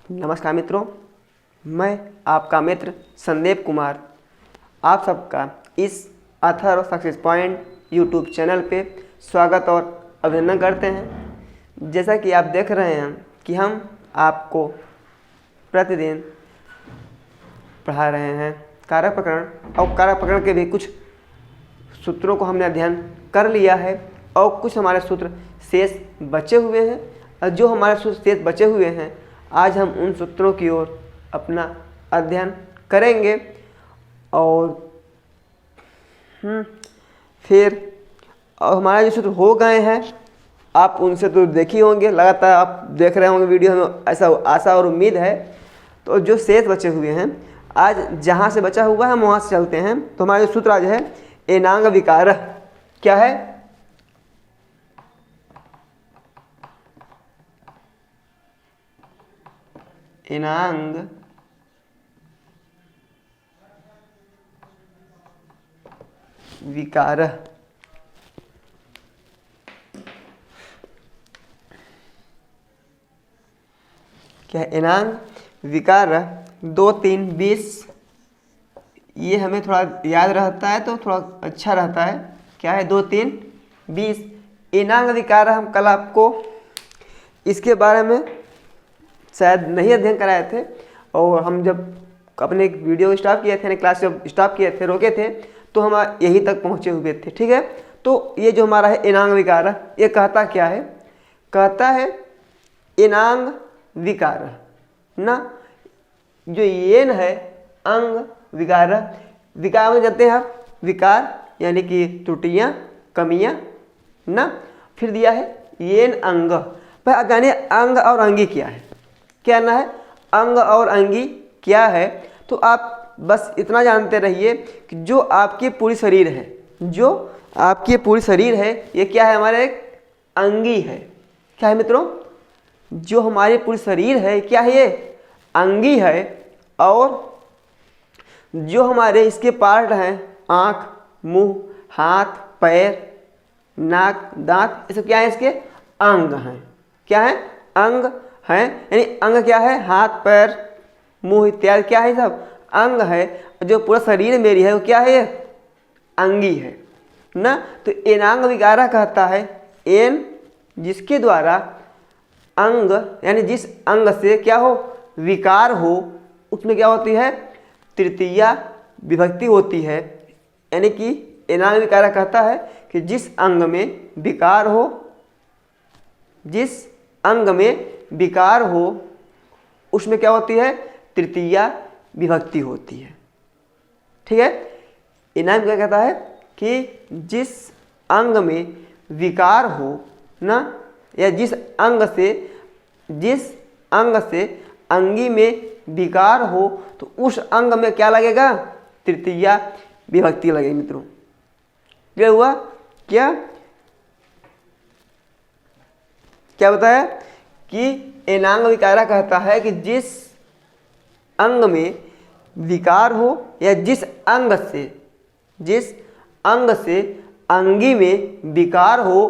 नमस्कार मित्रों, मैं आपका मित्र संदीप कुमार आप सबका इस Atharva success point YouTube channel पे स्वागत और अभिनंदन करते हैं। जैसा कि आप देख रहे हैं कि हम आपको प्रतिदिन पढ़ा रहे हैं कारक प्रकरण, और कारक प्रकरण के भी कुछ सूत्रों को हमने अध्ययन कर लिया है और कुछ हमारे सूत्र शेष बचे हुए हैं। और जो हमारे सूत्र शेष बचे हुए हैं, आज हम उन सूत्रों की ओर अपना अध्ययन करेंगे। और फिर हमारे जो सूत्र हो गए हैं, आप उनसे तो देख ही होंगे, लगातार आप देख रहे होंगे वीडियो में, ऐसा आशा और उम्मीद है। तो जो शेष बचे हुए हैं, आज जहाँ से बचा हुआ है हम वहाँ से चलते हैं। तो हमारा जो सूत्र आज है एनांग विकार, क्या है? एनांग विकार। क्या है? एनांग विकार 2, 3, 20। ये हमें थोड़ा याद रहता है तो थोड़ा अच्छा रहता है। क्या है? 2, 3, 20 एनांग विकार। हम कल आपको इसके बारे में शायद नहीं अध्ययन कराए थे, और हम जब अपने वीडियो स्टार्ट किए थे, क्लास जब स्टार्ट किए थे, रोके थे, तो हम यहीं तक पहुँचे हुए थे। ठीक है, तो ये जो हमारा है एनांग विकार, ये कहता क्या है? कहता है एनांग विकार ना, जो येन है अंग विकार। विकार में जानते हैं आप, विकार यानी कि त्रुटियाँ, कमियाँ ना। फिर दिया है येन अंग। पर आप जानिए अंग और अंगी क्या है, क्या ना है? अंग और अंगी क्या है? तो आप बस इतना जानते रहिए कि जो आपके पूरी शरीर है, जो आपके पूरी शरीर है, ये क्या है? हमारे एक अंगी है। क्या है मित्रों? जो हमारे पूरी शरीर है, क्या है? ये अंगी है। और जो हमारे इसके पार्ट हैं, आँख, मुंह, हाथ, पैर, नाक, दांत, ये सब क्या है? इसके अंग हैं। क्या है? अंग हैं। यानी अंग क्या है? हाथ, पैर, मुंह इत्यादि क्या है? सब अंग है। जो पूरा शरीर मेरी है वो क्या है? ये अंगी है ना। तो एनांग विकारा कहता है एन जिसके द्वारा अंग यानी जिस अंग से क्या हो? विकार हो, उसमें क्या होती है? तृतीया विभक्ति होती है। यानी कि एनांग विकारा कहता है कि जिस अंग में विकार हो, जिस अंग में विकार हो, उसमें क्या होती है? तृतीया विभक्ति होती है। ठीक है, एनांग क्या कहता है कि जिस अंग में विकार हो ना, या जिस अंग से अंगी में विकार हो, तो उस अंग में क्या लगेगा? तृतीया विभक्ति लगेगी। मित्रों क्या हुआ? क्या बताया कि एनांग विकारा कहता है कि जिस अंग में विकार हो, या जिस अंग से अंगी में विकार हो,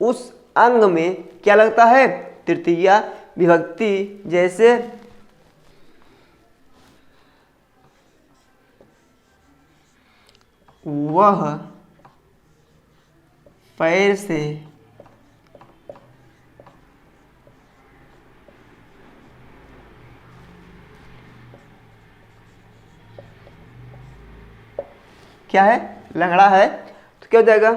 उस अंग में क्या लगता है? तृतीया विभक्ति। जैसे वह पैर से क्या है? लंगड़ा है। तो क्या हो जाएगा?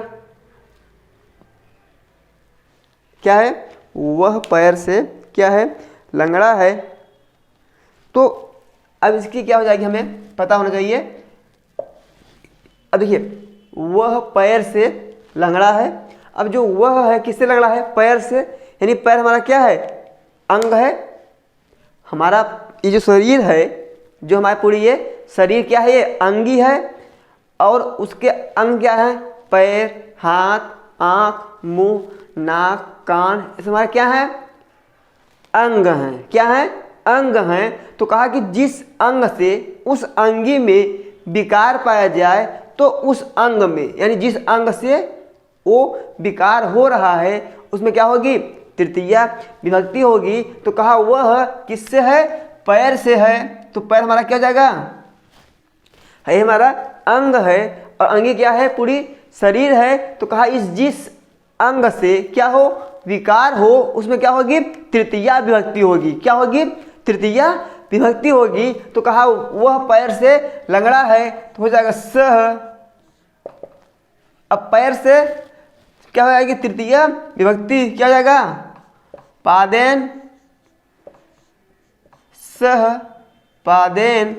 क्या है? वह पैर से क्या है? लंगड़ा है। तो अब इसकी क्या हो जाएगी, हमें पता होना चाहिए। अब देखिए, वह पैर से लंगड़ा है। अब जो वह है किससे लंगड़ा है? पैर से। यानी पैर हमारा क्या है? अंग है। हमारा ये जो शरीर है, जो हमारी पूरी ये शरीर क्या है? ये अंगी है। और उसके अंग क्या है? पैर, हाथ, आँख, मुंह, नाक, कान, ये हमारे क्या है? अंग हैं। क्या है? अंग हैं। तो कहा कि जिस अंग से उस अंगी में विकार पाया जाए, तो उस अंग में यानी जिस अंग से वो विकार हो रहा है, उसमें क्या होगी? तृतीया विभक्ति होगी तो कहा वह किससे है, पैर से है। तो पैर हमारा क्या हो जाएगा, है हमारा अंग है, और अंगी क्या है, पूरी शरीर है। तो कहा इस जिस अंग से क्या हो, विकार हो, उसमें क्या होगी, तृतीया विभक्ति होगी। क्या होगी, तृतीया विभक्ति होगी। तो कहा वह पैर से लंगड़ा है, तो हो जाएगा सह। अब पैर से क्या हो जाएगी, तृतीया विभक्ति क्या हो जाएगा, पादेन सह पादेन,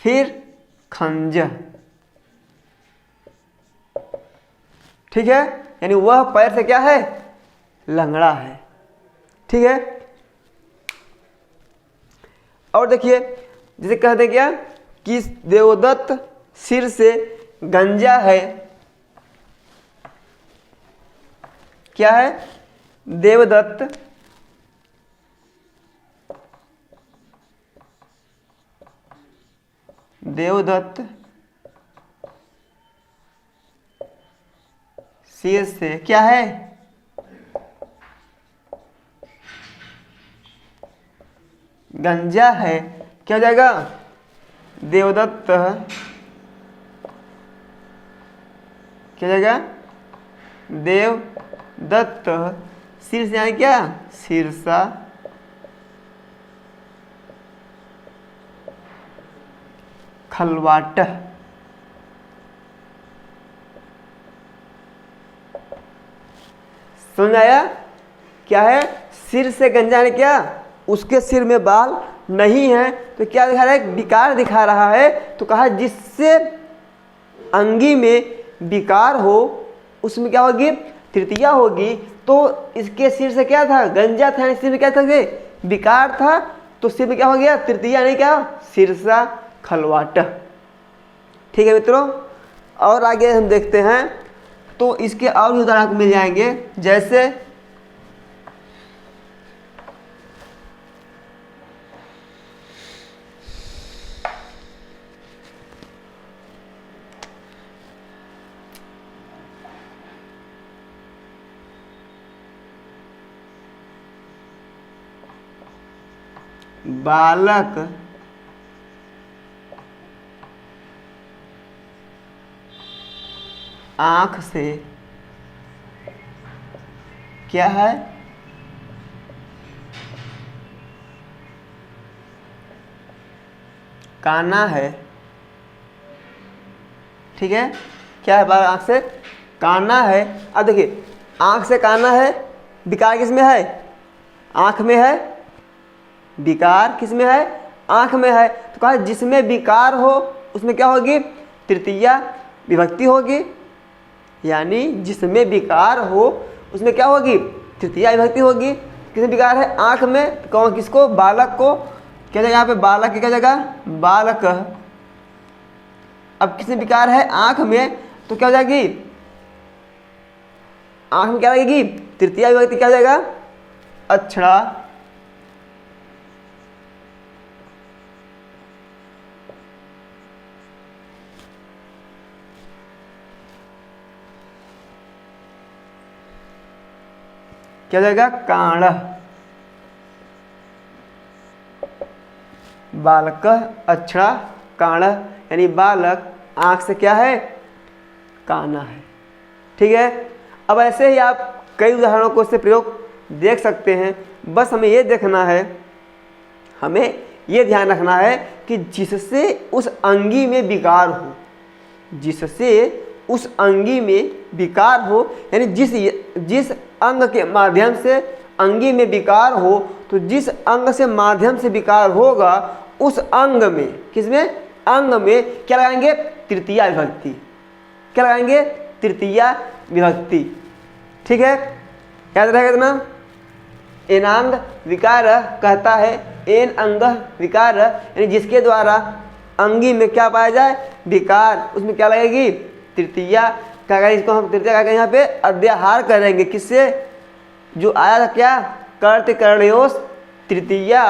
फिर खंज। ठीक है, यानी वह पैर से क्या है, लंगड़ा है। ठीक है, और देखिए जैसे कहते क्या कि देवदत्त सिर से गंजा है। क्या है, देवदत्त देवदत्त सिर से क्या है, गंजा है। क्या हो जाएगा, देवदत्त क्या हो जाएगा, देवदत्त सिर से यानी क्या, शीर्षा खलवाट। समझ आया, क्या है, सिर से गंजा है, क्या उसके सिर में बाल नहीं है, तो क्या दिखा रहा है, विकार दिखा रहा है। तो कहा जिससे अंगी में विकार हो उसमें क्या होगी, तृतीया होगी। तो इसके सिर से क्या था, गंजा था, सिर में क्या था, विकार था, तो सिर में क्या हो गया, तृतीया नहीं, क्या शीर्षा खलवाट। ठीक है मित्रों, और आगे हम देखते हैं तो इसके और भी उदाहरण मिल जाएंगे, जैसे बालक आँख से क्या है, काना है। ठीक है, क्या है, बालक आँख से काना है। अब देखिए आँख से काना है, विकार किस में है, आँख में है, विकार किस में है, आँख में है। तो कहा जिसमें विकार हो उसमें क्या होगी, तृतीया विभक्ति होगी। यानी जिसमें विकार हो उसमें क्या होगी, तृतीया विभक्ति होगी। किसमें विकार है, आँख में, तो कौन, किसको, बालक को। क्या जगह यहाँ पे बालक की क्या जगह, बालक। अब किसमें विकार है, आँख में, तो क्या हो जाएगी, आँख में क्या लगेगी, तृतीया विभक्ति क्या हो जाएगा, अक्षरा। क्या जाएगा, काण। बालक अक्षरा काण, यानी बालक आँख से क्या है, काना है। ठीक है, अब ऐसे ही आप कई उदाहरणों को से प्रयोग देख सकते हैं। बस हमें ये देखना है, हमें ये ध्यान रखना है कि जिससे उस अंगी में विकार हो, जिससे उस अंगी में विकार हो, यानी जिस अंग के माध्यम से अंगी में विकार हो, तो जिस अंग से माध्यम से विकार होगा उस अंग में, किसमें, अंग में क्या लगाएंगे, तृतीया विभक्ति। क्या लगाएंगे, तृतीया विभक्ति। ठीक है, याद रहेगा इतना। एनांग विकार कहता है, एन अंग विकार, यानी जिसके द्वारा अंगी में क्या पाया जाए, विकार, उसमें क्या लगेगी, तृतीया। क्या करें, इसको हम तृतीया का यहाँ पे अध्याहार करेंगे, किससे, जो आया था क्या, कर्त कर्णयोस तृतीया,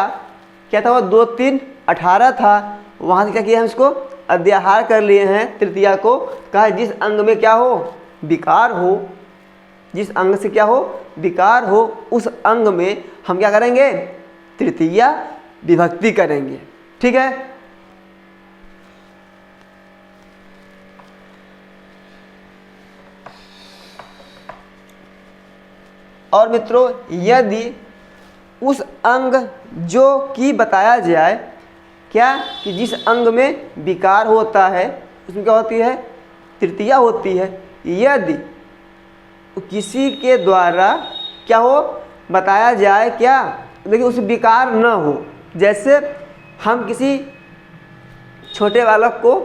क्या था वो 2 3 18 था, वहाँ से क्या किया हम इसको अध्याहार कर लिए हैं तृतीया को। कहा जिस अंग में क्या हो, विकार हो, जिस अंग से क्या हो, विकार हो, उस अंग में हम क्या करेंगे, तृतीया विभक्ति करेंगे। ठीक है। और मित्रों, यदि उस अंग जो कि बताया जाए, क्या कि जिस अंग में विकार होता है उसमें क्या होती है, तृतीया होती है। यदि किसी के द्वारा क्या हो, बताया जाए, क्या, देखिए उस विकार न हो। जैसे हम किसी छोटे बालक को,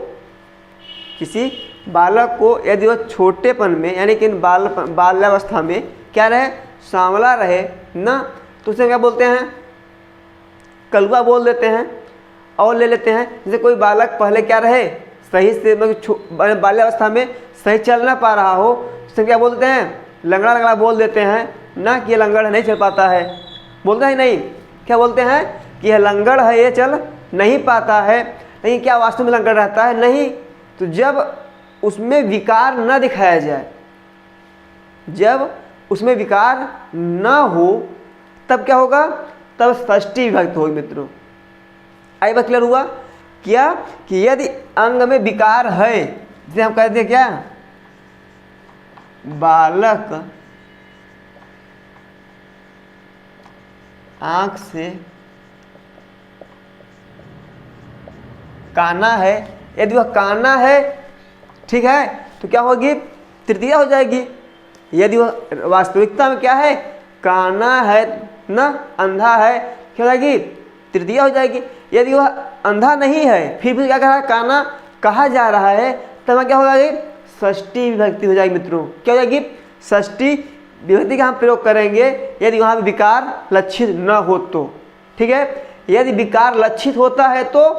किसी बालक को यदि वह छोटेपन में यानी कि बाल्यावस्था में क्या रहे, सांवला रहे ना, तो उसे क्या बोलते हैं, कलुआ बोल देते हैं। और ले लेते हैं जैसे कोई बालक पहले क्या रहे, सही से मतलब बाल्यावस्था में सही चल ना पा रहा हो, उसे क्या बोलते हैं, लंगड़ा लंगड़ा बोल देते हैं ना, कि ये लंगड़ नहीं चल पाता है, बोलते हैं नहीं, क्या बोलते हैं कि यह लंगड़ है, ये चल नहीं पाता है। लेकिन क्या वास्तव में लंगड़ रहता है, नहीं। तो जब उसमें विकार न दिखाया जाए, जब उसमें विकार न हो, तब क्या होगा, तब षष्ठी विभक्ति होगी मित्रों। आई बात क्लियर हुआ क्या, कि यदि अंग में विकार है, जिसे हम कहते हैं क्या, बालक आंख से काना है, यदि वह काना है, ठीक है, तो क्या होगी, तृतीया हो जाएगी। यदि वह वास्तविकता में क्या है, काना है ना, अंधा है, क्या हो जाएगी, तृतीया हो जाएगी। यदि वह अंधा नहीं है, फिर भी क्या कहा, काना कहा जा रहा है, तब क्या हो जाएगी, षष्ठी विभक्ति हो जाएगी मित्रों। क्या हो जाएगी, षष्ठी विभक्ति का हम प्रयोग करेंगे यदि वहाँ पे विकार लक्षित न हो तो। ठीक है। यदि विकार लक्षित होता है तो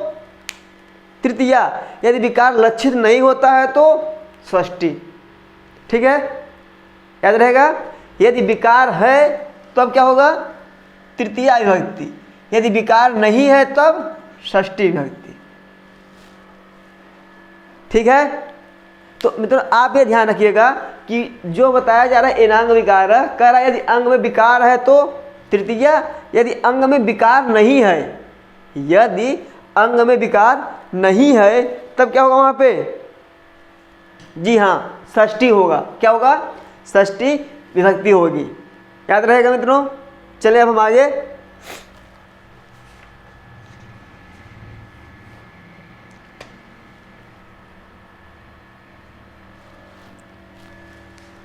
तृतीया, यदि विकार लक्षित नहीं होता है तो षष्ठी। ठीक है, याद रहेगा। यदि विकार है तब क्या होगा, तृतीया विभक्ति, यदि विकार नहीं है तब षष्ठी विभक्ति। ठीक है। तो मित्रों आप ये ध्यान रखिएगा कि जो बताया जा रहा है एनांग विकार कह रहा है, यदि अंग में विकार है तो तृतीया, यदि अंग में विकार नहीं है, यदि अंग में विकार नहीं है तब क्या होगा वहां पे, जी हाँ षष्ठी होगा। क्या होगा, षष्ठी विभक्ति होगी। याद रहेगा मित्रों। चलिए अब हम आगे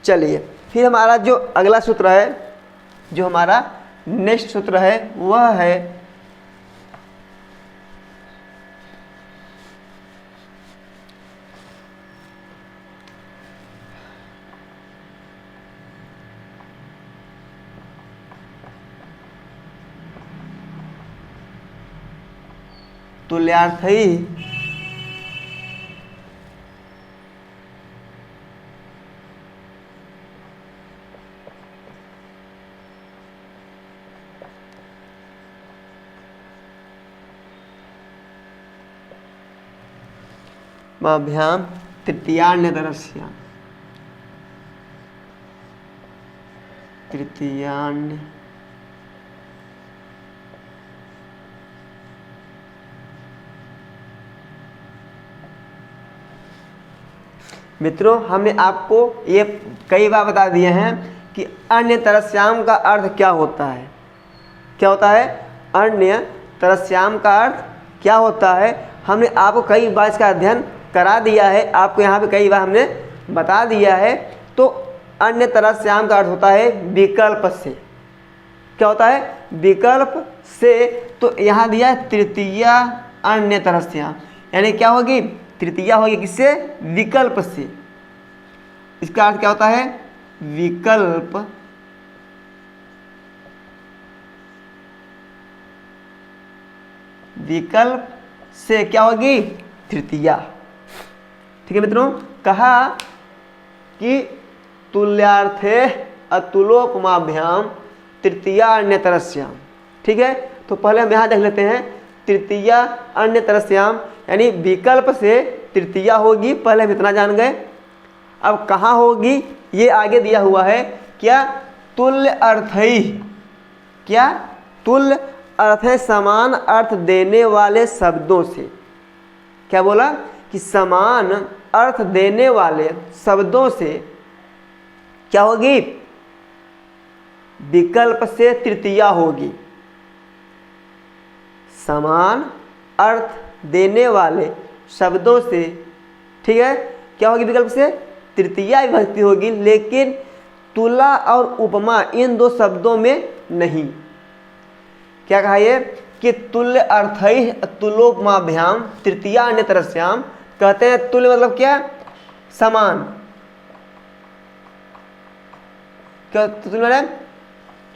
चलिए फिर हमारा जो अगला सूत्र है, जो हमारा नेक्स्ट सूत्र है वह है तुल्यार्थी माभ्याम तृतीयान्यतरस्य, तृतीयान्य मित्रों हमने आपको ये कई बार बता दिए हैं कि अन्य तरस्याम का अर्थ क्या होता है। क्या होता है, अन्य तरस्याम का अर्थ क्या होता है। हमने आपको कई बार इसका अध्ययन करा दिया है, आपको यहाँ पे कई बार हमने बता दिया है। तो अन्य तरस्याम का अर्थ होता है विकल्प से। क्या होता है, विकल्प से। तो यहाँ दिया है तृतीया अन्य तरस्याम, यानी क्या होगी, तृतीया होगी किससे, विकल्प से। इसका अर्थ क्या होता है, विकल्प विकल्प से क्या होगी, तृतीया। ठीक है मित्रों, कहा कि तुल्यार्थे अतुलोपमाभ्याम तृतीया अन्यतरस्याम। ठीक है, तो पहले हम यहाँ देख लेते हैं तृतीया अन्यतरस्याम, यानी विकल्प से तृतीया होगी। पहले हम इतना जान गए। अब कहाँ होगी ये आगे दिया हुआ है क्या तुल्य अर्थई, क्या तुल्य अर्थ है समान अर्थ देने वाले शब्दों से। क्या बोला कि समान अर्थ देने वाले शब्दों से क्या होगी, विकल्प से तृतीया होगी। समान अर्थ देने वाले शब्दों से, ठीक है, क्या होगी, विकल्प से तृतीया विभक्ति होगी, लेकिन तुला और उपमा इन दो शब्दों में नहीं। क्या कहा ये कि तुल्य अर्थै तुलोपमाभ्याम तृतीया अन्यतरस्याम, कहते हैं तुल्य मतलब क्या, समान। क्या तुल्य माने,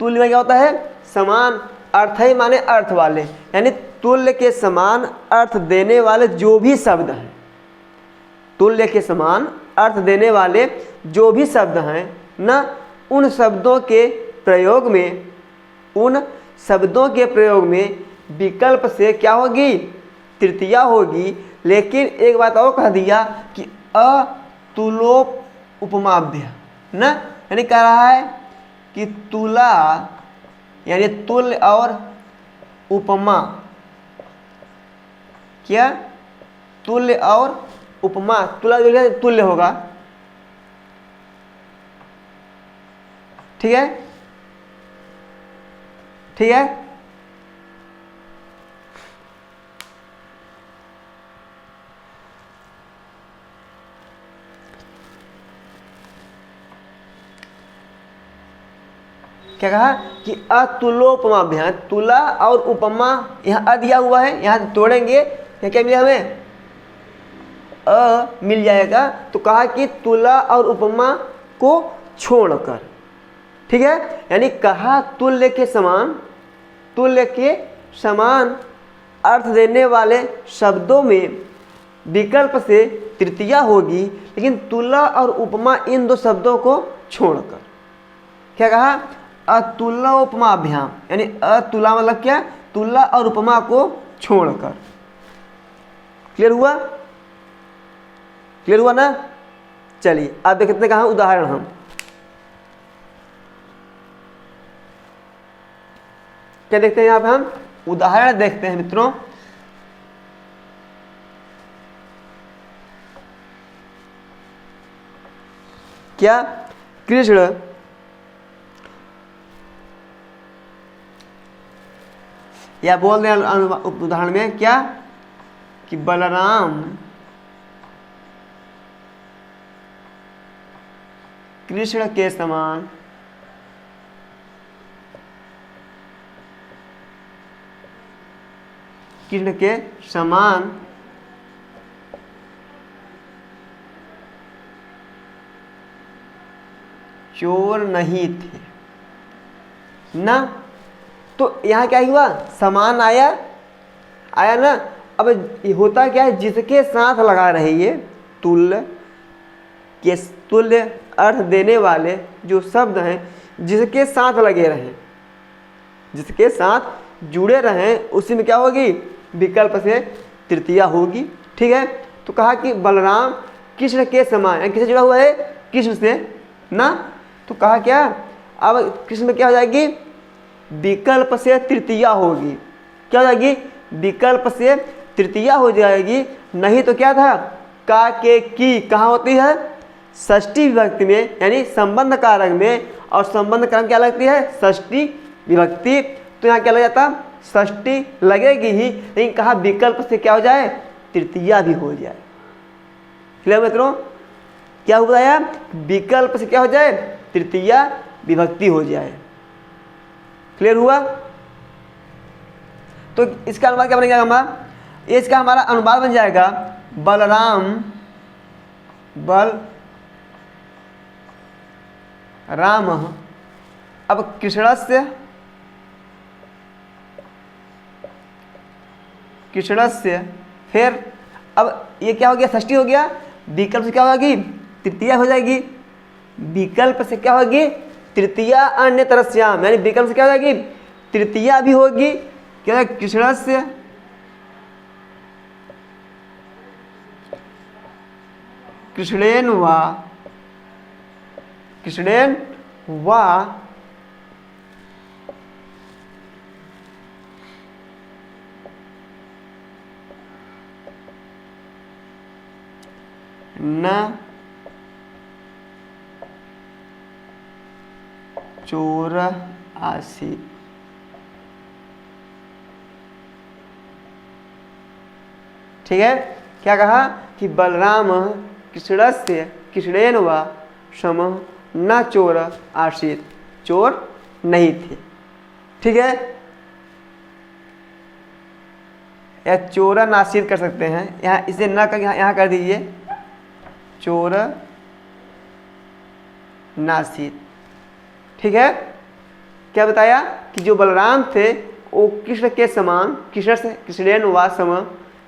तुल्य में क्या होता है, समान, अर्थै माने अर्थ वाले, यानी तुल्य के समान अर्थ देने वाले जो भी शब्द हैं, तुल्य के समान अर्थ देने वाले जो भी शब्द हैं ना, उन शब्दों के प्रयोग में, उन शब्दों के प्रयोग में विकल्प से क्या होगी, तृतीया होगी। लेकिन एक बात और कह दिया कि अतुलोप उपमाभ्य ना, यानी कह रहा है कि तुला यानी तुल्य और उपमा, क्या तुल्य और उपमा, तुला जो है तुल्य होगा, ठीक है, ठीक है। क्या कहा कि अतुलोपमाभ्याम, तुला और उपमा, यहाँ अ दिया हुआ है, यहाँ तोड़ेंगे यहाँ क्या मिला हमें, अ मिल जाएगा। तो कहा कि तुला और उपमा को छोड़कर, ठीक है, यानी कहा तुल्य के समान, तुल्य के समान अर्थ देने वाले शब्दों में विकल्प से तृतीया होगी, लेकिन तुला और उपमा इन दो शब्दों को छोड़कर। क्या कहा, अतुला उपमाभ्याम, यानी अतुला मतलब क्या, तुला और उपमा को छोड़कर। क्लियर हुआ, क्लियर हुआ ना। चलिए अब देखते हैं कहाँ उदाहरण, हम क्या देखते हैं, यहाँ पे हम उदाहरण देखते हैं मित्रों। क्या कृष्ण या बोल रहे हैं उदाहरण में क्या कि बलराम कृष्ण के समान कृष्ण के समान चोर नहीं थे ना। तो यहाँ क्या हुआ, समान आया, आया ना। अब होता क्या है, जिसके साथ लगा रहे ये तुल्य के तुल्य अर्थ देने वाले जो शब्द हैं, जिसके साथ लगे रहें, जिसके साथ जुड़े रहें, उसी में क्या होगी, विकल्प से तृतीया होगी, ठीक है। तो कहा कि बलराम कृष्ण के समान, किससे जुड़ा हुआ है, कृष्ण से ना। तो कहा क्या, अब कृष्ण में क्या हो जाएगी, विकल्प से तृतीया होगी। क्या हो जाएगी, विकल्प से तृतीया हो जाएगी। नहीं तो क्या था, का के की कहाँ होती है, षष्ठी विभक्ति में, यानी संबंध कारक में, और संबंध कारक क्या लगती है, षष्ठी विभक्ति। तो यहाँ क्या लग जाता, षष्ठी लगेगी ही, लेकिन कहा विकल्प से क्या हो जाए, तृतीया भी हो जाए। क्लियर मित्रों, क्या हुआ है, विकल्प से क्या हो जाए, तृतीया विभक्ति हो जाए। क्लियर हुआ। तो इसका अनुवाद क्या बनेगा हमारा, इसका हमारा अनुवाद बन जाएगा बलराम बल राम। अब कृष्णस्य फिर अब ये क्या हो गया, षष्ठी हो गया, विकल्प से क्या होगी, तृतीया हो जाएगी। विकल्प से क्या होगी, तृतीया अन्य तरस्याम, यानी विकल्प से क्या हो जाएगी, तृतीया भी होगी। क्या है, कृष्णस्य कृष्णेन वा कृष्णेन वा न चोर आसीत। ठीक है, क्या कहा कि बलराम कृष्णस्य कृष्णेन वा समः न चोर आसीत, चोर नहीं थे। ठीक है, या चोर नासीत कर सकते हैं, यहाँ इसे न कर यहाँ कर दीजिए चोर नासीत। ठीक है, क्या बताया कि जो बलराम थे वो कृष्ण के समान, कृष्ण से कृष्णेन वा समः,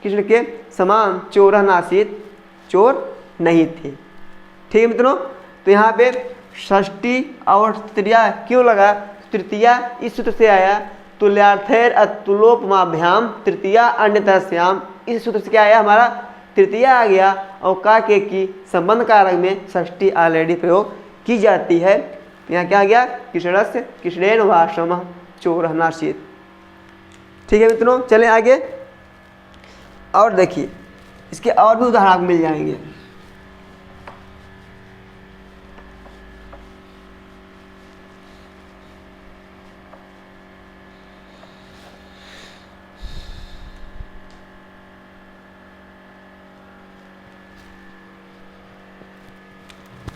कृष्ण के समान चोर नासीत, चोर नहीं थे। ठीक है मित्रों, तो यहाँ पे षष्ठी और तृतीया क्यों लगा? तृतीया इस सूत्र से आया, तुल्यार्थैर अतुलोपमाभ्याम तृतीया अन्यतरस्याम। इस सूत्र से क्या आया? हमारा तृतीया आ गया, और का के की संबंध कारक में षष्ठी ऑलरेडी प्रयोग की जाती है। यहाँ क्या आ गया? कृष्णस्य कृष्णेन वा समः चोर नासीत। ठीक है मित्रों, चलें आगे और देखिए, इसके और भी उदाहरण आपको मिल जाएंगे।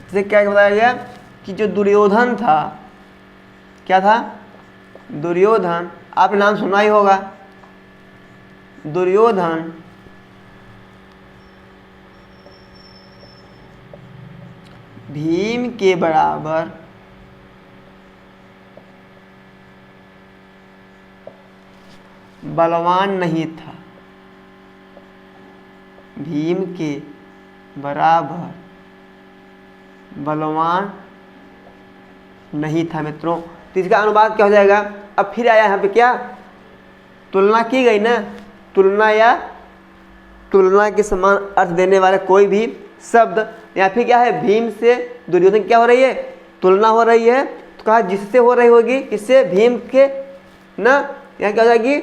जैसे क्या बताया गया कि जो दुर्योधन था, क्या था? दुर्योधन, आपने नाम सुना ही होगा। दुर्योधन भीम के बराबर बलवान नहीं था, भीम के बराबर बलवान नहीं था मित्रों। तो इसका अनुवाद क्या हो जाएगा? अब फिर आया यहाँ पे क्या? तुलना की गई ना, तुलना या तुलना के समान अर्थ देने वाले कोई भी शब्द, या फिर क्या है? भीम से दुर्योधन क्या हो रही है? तुलना हो रही है। तो कहा जिससे हो रही होगी, इससे भीम के ना, यहाँ क्या हो जाएगी?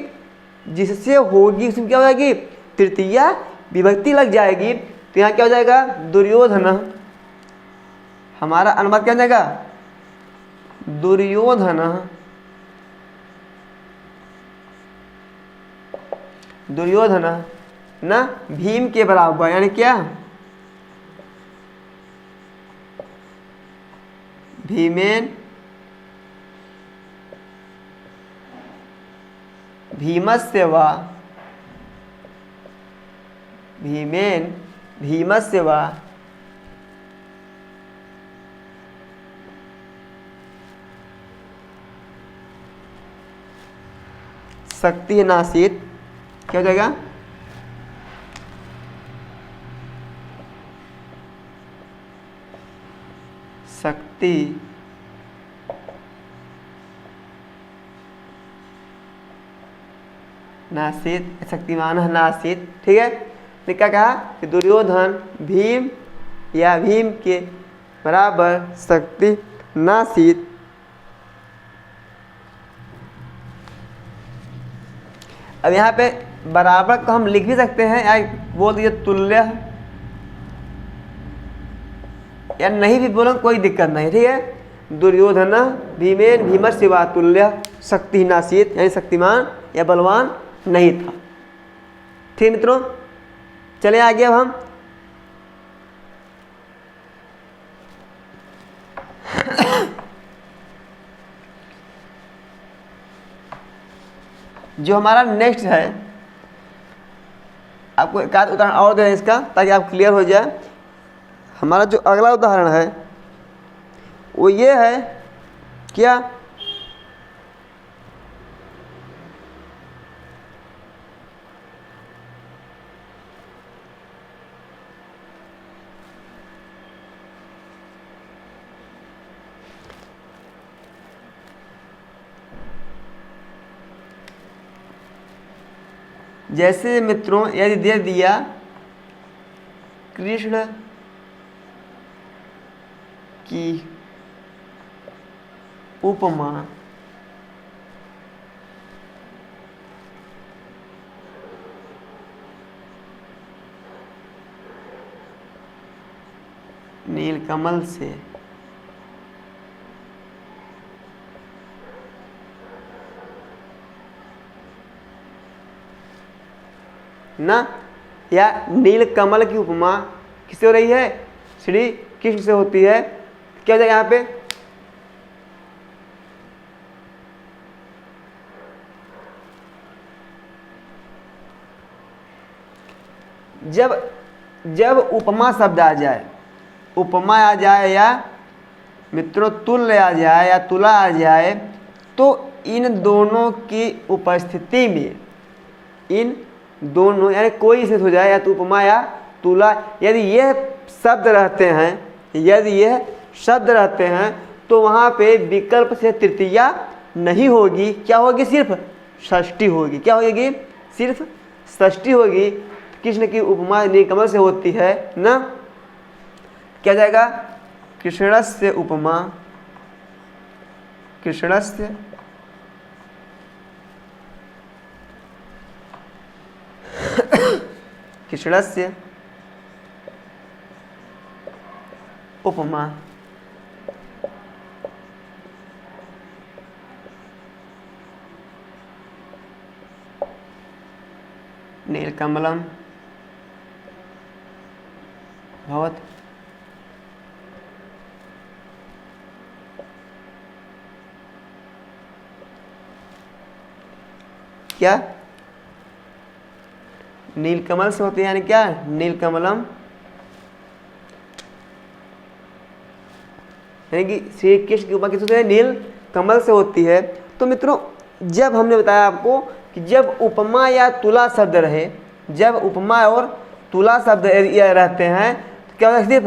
जिससे होगी उसमें क्या हो जाएगी? तृतीया विभक्ति लग जाएगी। तो यहाँ क्या हो जाएगा? दुर्योधन। हमारा अनुवाद क्या हो जाएगा? दुर्योधन, दुर्योधन ना भीम के बराबर, यानी क्या? भीमेन भीमस्य वा, भीमेन भीमस्य वा शक्ति नासीत। क्या हो जाएगा? शक्ति नासीत, शक्तिमान नासीत। ठीक है, तो क्या कहा कि दुर्योधन भीम या भीम के बराबर शक्ति नासीत। अब यहाँ पे बराबर को हम लिख भी सकते हैं, या बोल दीजिए तुल्य, या नहीं भी बोलो कोई दिक्कत नहीं। ठीक है, दुर्योधन भीमेन भीमस्य वा तुल्य शक्ति नासीत, यानी शक्तिमान या बलवान नहीं था। ठीक मित्रों, चले आगे। अब हम जो हमारा नेक्स्ट है, आपको एक आध उदाहरण और दे दें इसका, ताकि आप क्लियर हो जाए। हमारा जो अगला उदाहरण है वो ये है, क्या? जैसे मित्रों यदि दे दिया कृष्ण की उपमा। नीलकमल से ना, या नीलकमल की उपमा किससे हो रही है? श्री कृष्ण से होती है। क्या हो जाएगा यहाँ पे? जब उपमा शब्द आ जाए, उपमा आ जाए या मित्रों तुल्य आ जाए या तुला आ जाए, तो इन दोनों की उपस्थिति में, इन दोनों यानी कोई इसमें हो जाए, या तो उपमा या तुला, यदि यह शब्द रहते हैं, यदि यह शब्द रहते हैं तो वहाँ पे विकल्प से तृतीया नहीं होगी। क्या होगी? सिर्फ षष्ठी होगी। क्या होगी? सिर्फ षष्ठी होगी। कृष्ण की उपमा नीलकमल से होती है ना। क्या जाएगा? कृष्णस्य उपमा, कृष्णस्य कृष्णस्य उपमा। नीलकमलम भवत। क्या? नीलकमल से होती है, यानी क्या? नीलकमलम, यानी कि श्री कृष्ण की उपमा किस होती है? नीलकमल से होती है। तो मित्रों, जब हमने बताया आपको कि जब उपमा या तुला शब्द रहे, जब उपमा और तुला शब्द रहते हैं तो क्या होगा? सिर्फ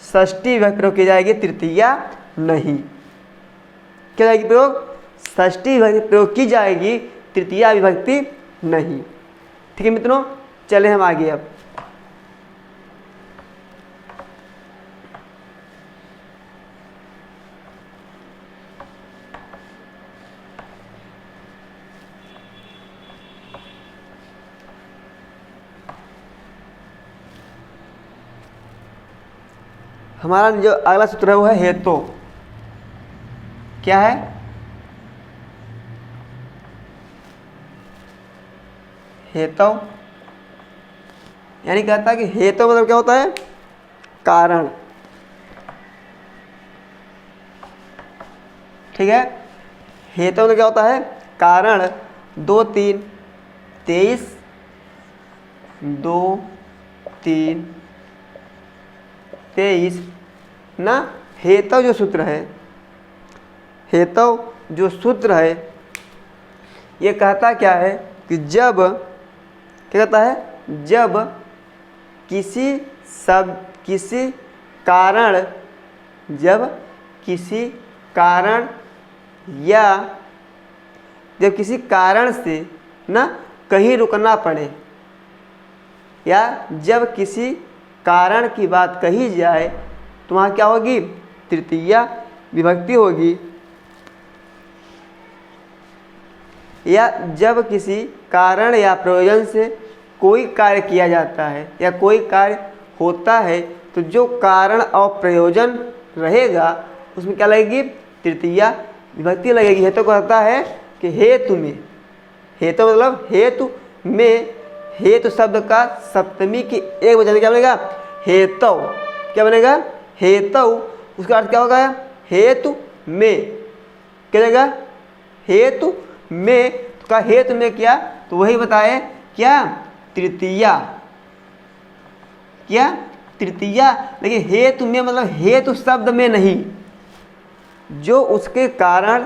षष्ठी विभक्ति प्रयोग की जाएगी, तृतीया नहीं। क्या जाएगी प्रयोग? षष्ठी विभक्ति प्रयोग की जाएगी, तृतीया विभक्ति नहीं। ठीक है मित्रों, चले हम आगे। अब हमारा जो अगला सूत्र है वो है हेतु। क्या है? हेतु, यानी कहता है कि हेतु मतलब क्या होता है? कारण। ठीक है, हेतु मतलब क्या होता है? कारण। 2 3 23 2 3 23 ना। हेतु जो सूत्र है, हेतु जो सूत्र है, ये कहता क्या है कि जब, क्या कहता है? जब किसी कारण, जब किसी कारण या जब किसी कारण से ना कहीं रुकना पड़े, या जब किसी कारण की बात कही जाए तो वहाँ क्या होगी? तृतीया विभक्ति होगी। या जब किसी कारण या प्रयोजन से कोई कार्य किया जाता है या कोई कार्य होता है तो जो कारण और प्रयोजन रहेगा उसमें क्या लगेगी? तृतीया विभक्ति लगेगी। हेतु कहता है कि हेतु में, हेतु मतलब हेतु में, हेतु शब्द का सप्तमी की एक वचन क्या बनेगा? हेतु। क्या बनेगा? हेतु। उसका अर्थ क्या होगा? हेतु में। क्या बनेगा? हेतु में। का हेतु में क्या? तो वही बताए, क्या? तृतीया। क्या? तृतीया। लेकिन हेतु में मतलब हेतु शब्द में नहीं, जो उसके कारण,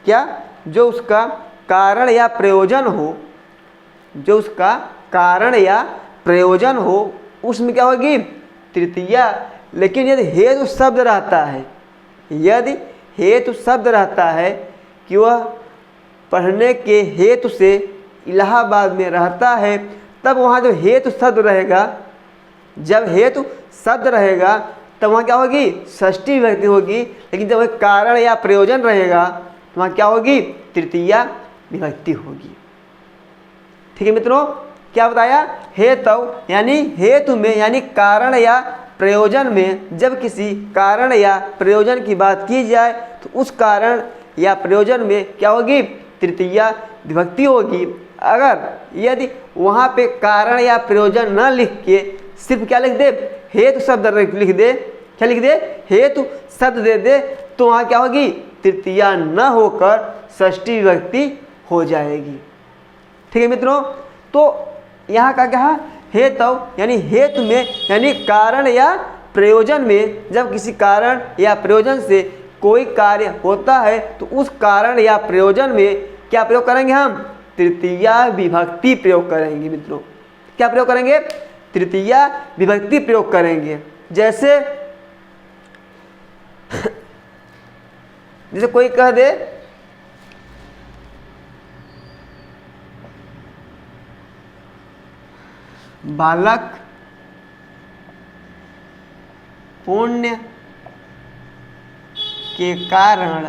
क्या? जो उसका कारण या प्रयोजन हो, जो उसका कारण या प्रयोजन हो, उसमें क्या होगी? तृतीया। लेकिन यदि हेतु शब्द रहता है, यदि हेतु शब्द रहता है कि वह पढ़ने के हेतु से इलाहाबाद में रहता है, तब वहाँ जो हेतु शब्द रहेगा, जब हेतु शब्द रहेगा तब वहाँ क्या होगी, षष्ठी विभक्ति होगी। लेकिन जब कारण या प्रयोजन रहेगा तो वहाँ क्या होगी, तृतीया विभक्ति होगी। ठीक है मित्रों, क्या बताया, हेतु यानी हेतु में यानी कारण या प्रयोजन में जब किसी कारण या प्रयोजन की बात की जाए तो उस कारण या प्रयोजन में क्या होगी, तृतीया विभक्ति होगी। अगर यदि वहाँ पे कारण या प्रयोजन न लिख के सिर्फ क्या लिख दे, हेतु शब्द लिख दे, क्या लिख दे, हेतु शब्द दे दे, तो वहाँ क्या होगी, तृतीया न होकर षष्ठी विभक्ति हो जाएगी। ठीक है मित्रों, तो यहाँ का क्या, हेतु यानी हेतु में यानी कारण या प्रयोजन में जब किसी कारण या प्रयोजन से कोई कार्य होता है तो उस कारण या प्रयोजन में क्या प्रयोग करेंगे, हम तृतीया विभक्ति प्रयोग करेंगे। मित्रों क्या प्रयोग करेंगे, तृतीया विभक्ति प्रयोग करेंगे। जैसे जैसे कोई कह दे बालक पुण्य के कारण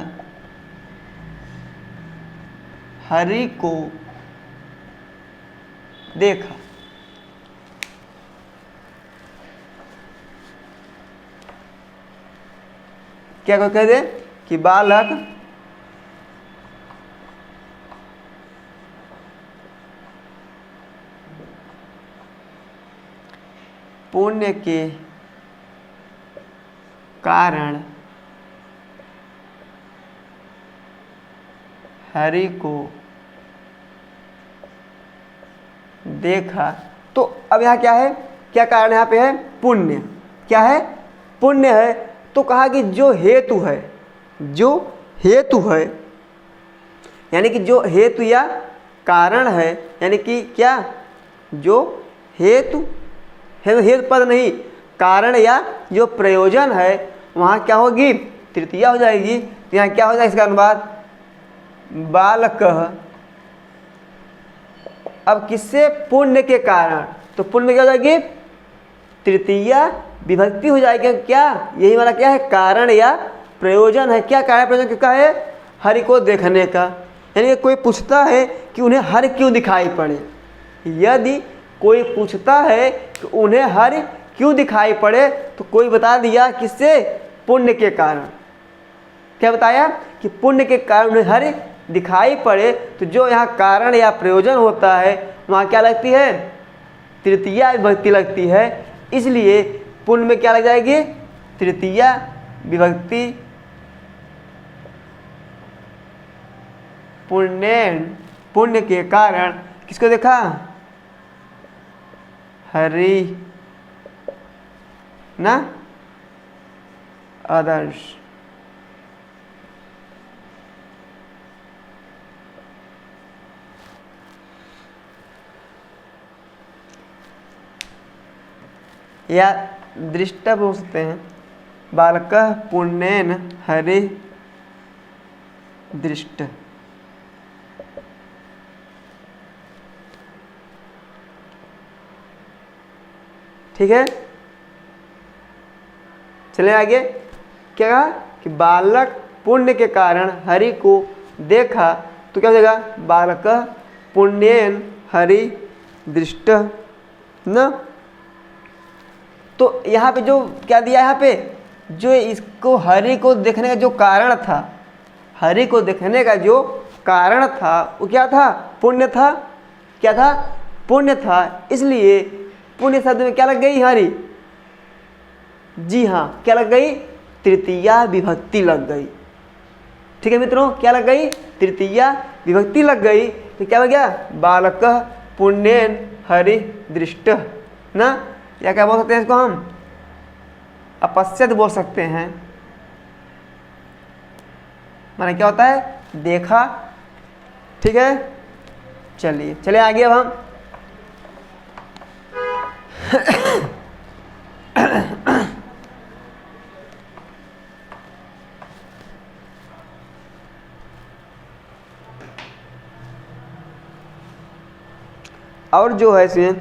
हरि को देखा। क्या कोई कह दे कि बालक पुण्य के कारण हरि को देखा, तो अब यहाँ क्या है, क्या कारण यहाँ पे है, पुण्य। क्या है, पुण्य है। तो कहा कि जो हेतु है, जो हेतु है यानी कि जो हेतु या कारण है, यानी कि क्या, जो हेतु हेतु पद नहीं, कारण या जो प्रयोजन है वहाँ क्या होगी, तृतीया हो जाएगी। तो यहाँ क्या हो जाएगा इसका अनुवाद, बालक। अब किससे, पुण्य के कारण, तो पुण्य में क्या हो जाएगी, तृतीया विभक्ति हो जाएगी। क्या, यही वाला क्या है, कारण या प्रयोजन है। क्या कारण प्रयोजन क्या है, हरि को देखने का। यानी कोई पूछता है कि उन्हें हरि क्यों दिखाई पड़े, यदि कोई पूछता है कि उन्हें हरि क्यों दिखाई पड़े तो कोई बता दिया किससे, पुण्य के कारण। क्या बताया कि पुण्य के कारण उन्हें हरि दिखाई पड़े। तो जो यहाँ कारण या प्रयोजन होता है वहाँ क्या लगती है, तृतीया विभक्ति लगती है। इसलिए पुण्य में क्या लग जाएगी, तृतीया विभक्ति। पुण्येन, पुण्य के कारण किसको देखा, हरि ना, आदर्श। या दृष्ट बोल सकते हैं, बालकः पुण्येन हरि दृष्ट। ठीक है, चले आगे। क्या कहा कि बालक पुण्य के कारण हरि को देखा, तो क्या हो जाएगा, बालकः पुण्येन हरि दृष्ट न। तो यहाँ पे जो क्या दिया, यहाँ पे जो इसको हरि को देखने का जो कारण था, हरि को देखने का जो कारण था वो क्या था, पुण्य था। क्या था, पुण्य था। इसलिए पुण्य शब्द में क्या लग गई, हरि। जी हाँ, क्या लग गई, तृतीया विभक्ति लग गई। ठीक है मित्रों, क्या लग गई, तृतीया विभक्ति लग गई। तो क्या हो गया, बालकः पुण्येन हरि दृष्ट ना। या क्या बोल सकते हैं इसको हम, अपश्यत बोल सकते हैं। माने क्या होता है, देखा। ठीक है, चलिए चले आगे। अब हम और जो है इसमें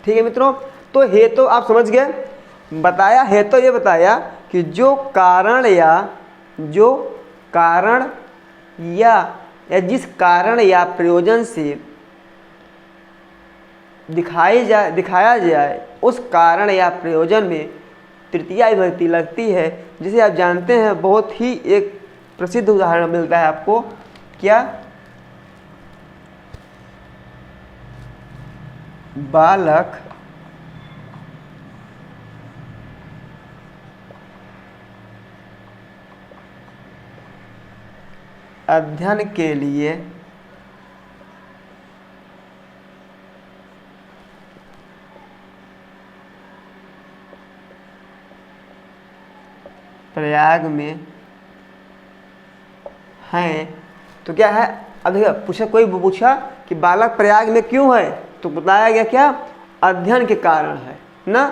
ठीक है मित्रों, तो हेतु आप समझ गए, बताया है तो ये बताया कि जो कारण या जिस कारण या प्रयोजन से दिखाया जाए उस कारण या प्रयोजन में तृतीया विभक्ति लगती है, जिसे आप जानते हैं बहुत ही एक प्रसिद्ध उदाहरण मिलता है आपको, क्या? बालक अध्ययन के लिए प्रयाग में हैं। तो क्या है, अब देखिए कोई पूछा कि बालक प्रयाग में क्यों है, तो बताया गया क्या? अध्ययन के कारण है ना,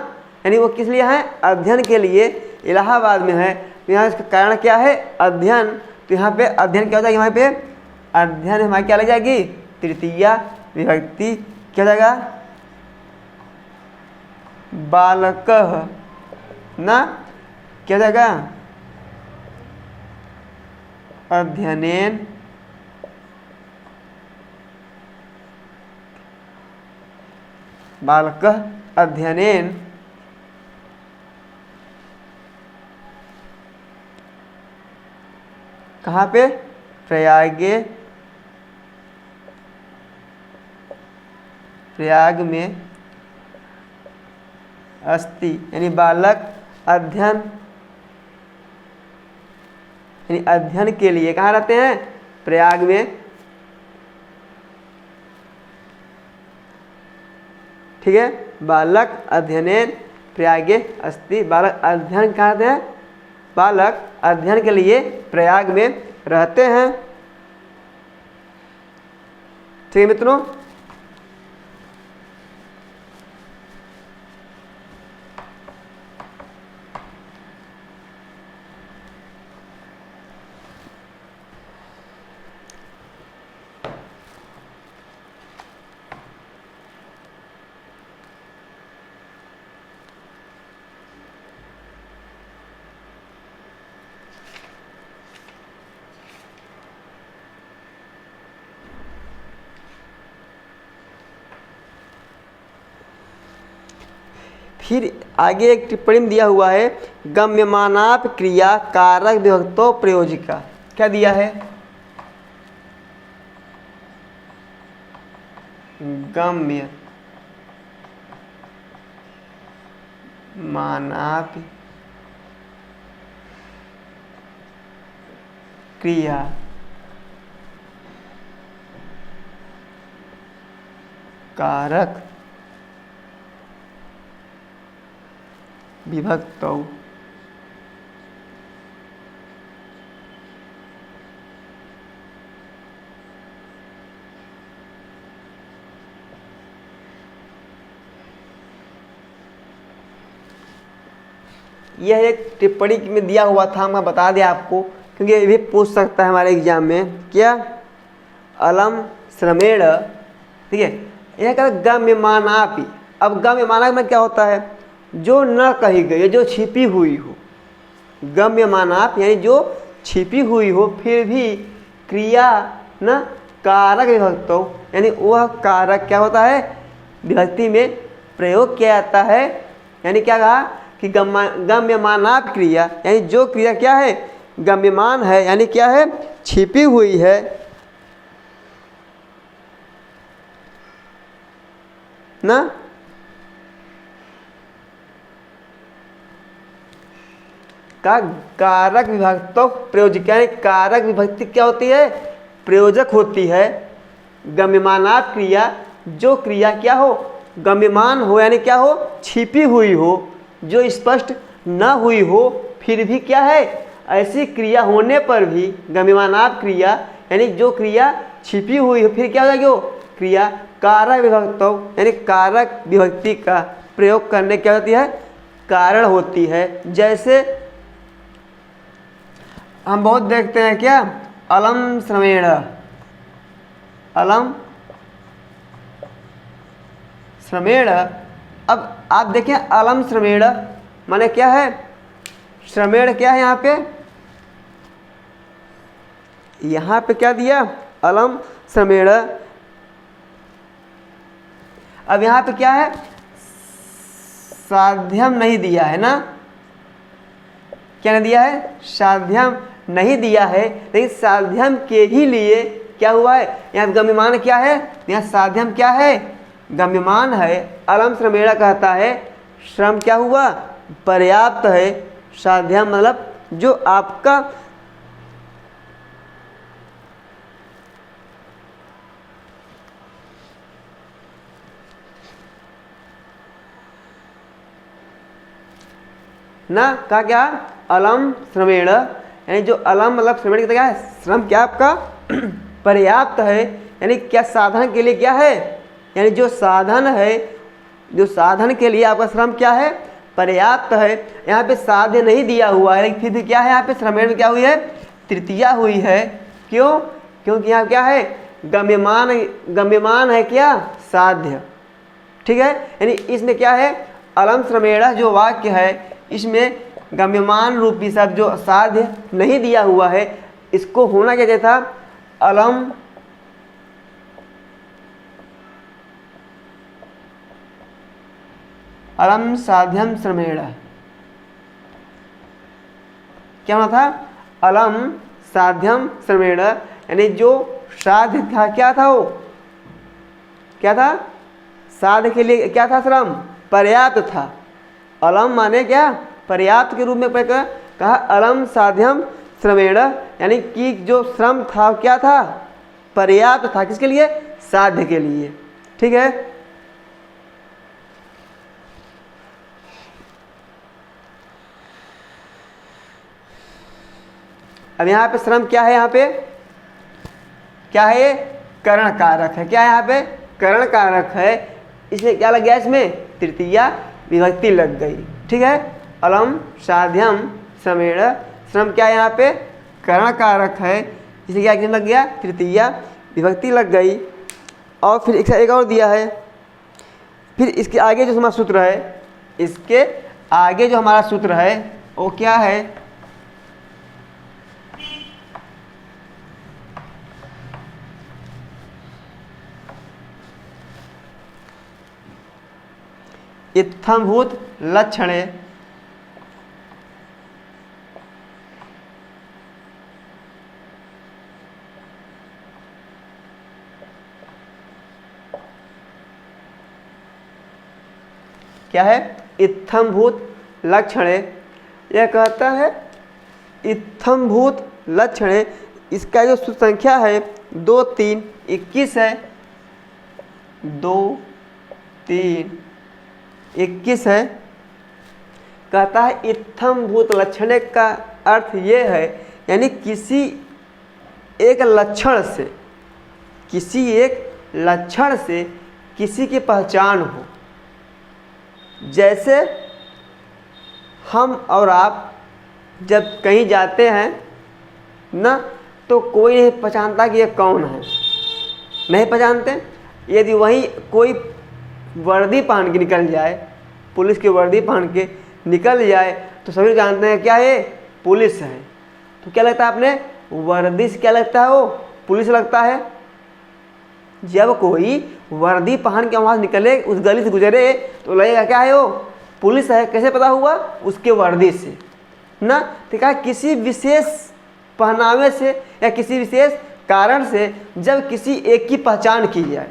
यानी वो किस लिए है? अध्ययन के लिए इलाहाबाद में है। तो यहाँ इसका कारण क्या है? अध्ययन। तो यहाँ पे अध्ययन क्या हो जाएगा? यहाँ पे अध्ययन हमारी क्या लग जाएगी? तृतीया विभक्ति क्या हो जाएगा? बालकः ना, क्या हो जाएगा? अध्ययनेन बालकः अध्ययनेन कहाँ पे? प्रयाग में अस्ति, यानी बालक अध्ययन यानी अध्ययन के लिए कहाँ रहते हैं? प्रयाग में। ठीक है, बालक अध्ययनेन प्रयागे अस्ति, बालक अध्ययन कहाँ रहते हैं? बालक अध्ययन के लिए प्रयाग में रहते हैं। ठीक है मित्रों, फिर आगे एक टिप्पणी में दिया हुआ है, गम्यमानाप क्रिया कारक विभक्तो प्रयोजिका। क्या दिया है? गम्य मानाप क्रिया कारक विभक्तौ यह एक टिप्पणी में दिया हुआ था, मैं बता दिया आपको, क्योंकि ये भी पूछ सकता है हमारे एग्जाम में। क्या? अलम श्रमेण, ठीक है, यह कहता है गम्यमानापि। अब गम्यमाना में क्या होता है? जो न कही गई, जो छिपी हुई हो। गम्यमानाप यानी जो छिपी हुई हो, फिर भी क्रिया न कारक विभक्त हो, यानी वह कारक क्या होता है? विभक्ति में प्रयोग किया जाता है। यानी क्या कहा कि गम्यमानाप क्रिया, यानी जो क्रिया क्या है? गम्यमान है, यानी क्या है? छिपी हुई है ना। का कारक विभक्तो प्रयोजक, यानी कारक विभक्ति क्या होती है? प्रयोजक होती है। गम्यमानाप क्रिया, जो क्रिया क्या हो? गम्यमान हो, यानी क्या हो? छिपी हुई हो, जो स्पष्ट न हुई हो, फिर भी क्या है? ऐसी क्रिया होने पर भी गम्यमानाप क्रिया, यानी जो क्रिया छिपी हुई हो, फिर क्या हो जाएगी? वो क्रिया कारक विभक्तो, यानी कारक विभक्ति का प्रयोग करने क्या होती है? कारण होती है। जैसे हम बहुत देखते हैं, क्या? अलम श्रमेण, अलम श्रमेण अब आप देखें अलम श्रमेण माने क्या है, श्रमेण क्या है यहाँ पे क्या दिया, अलम श्रमेण। अब यहाँ पे क्या है, साध्यम नहीं दिया है ना, क्या नहीं दिया है, साध्यम नहीं दिया है, लेकिन साध्यम के ही लिए क्या हुआ है, यहाँ गम्यमान क्या है, यहाँ साध्यम क्या है, गम्यमान है। अलम श्रमेण कहता है श्रम क्या हुआ, पर्याप्त है। साध्यम मतलब जो आपका ना का क्या, अलम श्रमेण, यानी जो अलम मतलब श्रमेण क्या है, श्रम क्या आपका पर्याप्त है, यानी क्या साधन के लिए क्या है, यानी जो साधन है, जो साधन के लिए आपका श्रम क्या है, पर्याप्त है। यहाँ पे साध्य नहीं दिया हुआ है, लेकिन फिर भी क्या है, यहाँ पे श्रमेण में क्या हुई है, तृतीया हुई है। क्यों, क्योंकि यहाँ क्या है, गम्यमान, गम्यमान है क्या, साध्य। ठीक है, यानी इसमें क्या है, अलम श्रमेण जो वाक्य है इसमें गम्यमान रूपी शब्द जो साध्य नहीं दिया हुआ है, इसको होना क्या चाहिए था, अलम अलम साध्यम श्रमेण, क्या होना था, अलम साध्यम श्रमेण, यानी जो साध्य था क्या था, वो क्या था, साध्य के लिए क्या था, श्रम पर्याप्त था। अलम माने क्या, पर्याप्त के रूप में कहा अलम साध्यम श्रमेण, यानी कि जो श्रम था क्या था, पर्याप्त था, किसके लिए, साध्य के लिए। ठीक है, अब यहाँ पे श्रम क्या है, यहाँ पे क्या है, ये करण कारक है, क्या है यहाँ पे, करण कारक है, इसलिए क्या लग गया, इसमें तृतीया विभक्ति लग गई। ठीक है, अलम साध्यम श्रमेण, श्रम क्या है यहाँ पे, करण कारक है, इसलिए क्या लग गया, तृतीया विभक्ति लग गई। और फिर एक और दिया है, फिर इसके आगे जो हमारा सूत्र है, इसके आगे जो हमारा सूत्र है वो क्या है, इत्थंभूत लक्षणे, क्या है, इत्थंभूत लक्षणे, यह कहता है इत्थंभूत लक्षणे, इसका जो सूत्र संख्या है 2 3 21 है, 2 3 21 है। कहता है इत्थंभूत लक्षणे का अर्थ ये है, यानी किसी एक लक्षण से, किसी एक लक्षण से किसी की पहचान हो। जैसे हम और आप जब कहीं जाते हैं ना, तो कोई नहीं पहचानता कि ये कौन है, नहीं पहचानते। यदि वहीं कोई वर्दी पहन के निकल जाए, पुलिस की वर्दी पहन के निकल जाए, तो सभी जानते हैं क्या ये पुलिस है। तो क्या लगता है आपने, वर्दी से क्या लगता है, वो पुलिस लगता है। जब कोई वर्दी पहन के वहाँ से निकले, उस गली से गुजरे, तो लगेगा क्या है, वो पुलिस है। कैसे पता हुआ, उसके वर्दी से ना। तो क्या किसी विशेष पहनावे से या किसी विशेष कारण से जब किसी एक की पहचान की जाए,